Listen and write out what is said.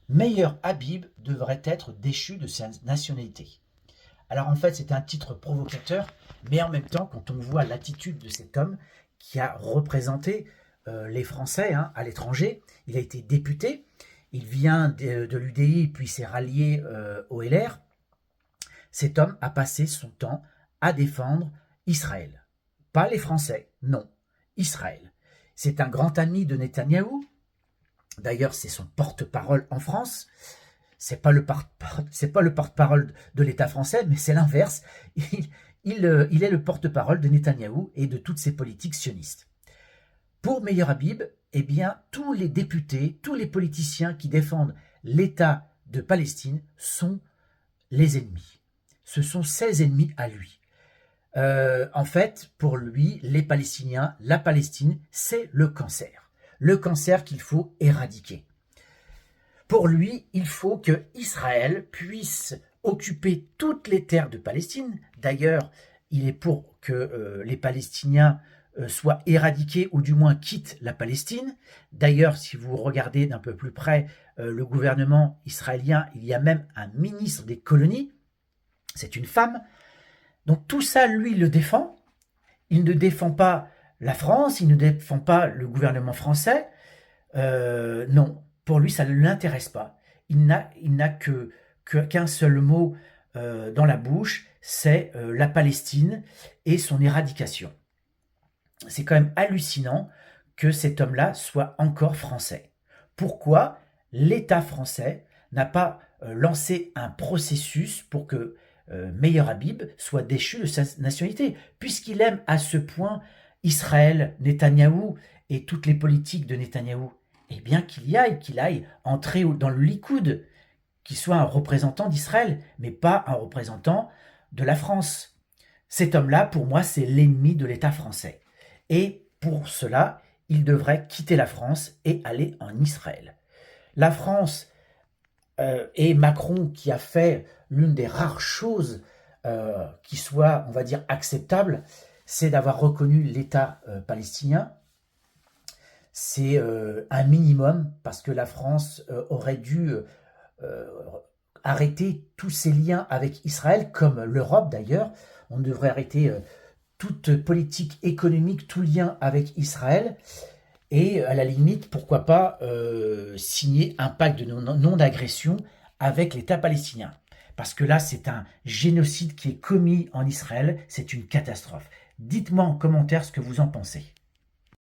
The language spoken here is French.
Meilleur Habib devrait être déchu de sa nationalité. Alors en fait, c'est un titre provocateur, mais en même temps, quand on voit l'attitude de cet homme qui a représenté les Français à l'étranger, il a été député, il vient de l'UDI puis s'est rallié au LR. Cet homme a passé son temps à défendre Israël. Pas les Français, non, Israël. C'est un grand ami de Netanyahou. D'ailleurs, c'est son porte-parole en France. C'est pas le porte-parole de l'État français, mais c'est l'inverse. Il est le porte-parole de Netanyahou et de toutes ses politiques sionistes. Pour Meir Habib, eh bien, tous les députés, tous les politiciens qui défendent l'État de Palestine sont les ennemis. Ce sont ses ennemis à lui. En fait, pour lui, les Palestiniens, la Palestine, c'est le cancer. Le cancer qu'il faut éradiquer. Pour lui, il faut que Israël puisse occuper toutes les terres de Palestine. D'ailleurs, il est pour que les Palestiniens soient éradiqués ou du moins quittent la Palestine. D'ailleurs, si vous regardez d'un peu plus près le gouvernement israélien, il y a même un ministre des colonies. C'est une femme. Donc tout ça, lui, il le défend. Il ne défend pas la France, il ne défend pas le gouvernement français. Non, pour lui, ça ne l'intéresse pas. Il n'a qu'un seul mot dans la bouche, c'est la Palestine et son éradication. C'est quand même hallucinant que cet homme-là soit encore français. Pourquoi l'État français n'a pas lancé un processus pour que Meir Habib soit déchu de sa nationalité, puisqu'il aime à ce point Israël, Netanyahou et toutes les politiques de Netanyahou? Eh bien qu'il aille entrer dans le Likoud, qu'il soit un représentant d'Israël, mais pas un représentant de la France. Cet homme-là, pour moi, c'est l'ennemi de l'État français. Et pour cela, il devrait quitter la France et aller en Israël. La France et Macron, qui a fait l'une des rares choses qui soit, on va dire, acceptable, c'est d'avoir reconnu l'État palestinien. C'est un minimum parce que la France aurait dû arrêter tous ses liens avec Israël, comme l'Europe d'ailleurs. On devrait arrêter toute politique économique, tout lien avec Israël. Et à la limite, pourquoi pas signer un pacte de non-agression avec l'État palestinien. Parce que là, c'est un génocide qui est commis en Israël, c'est une catastrophe. Dites-moi en commentaire ce que vous en pensez.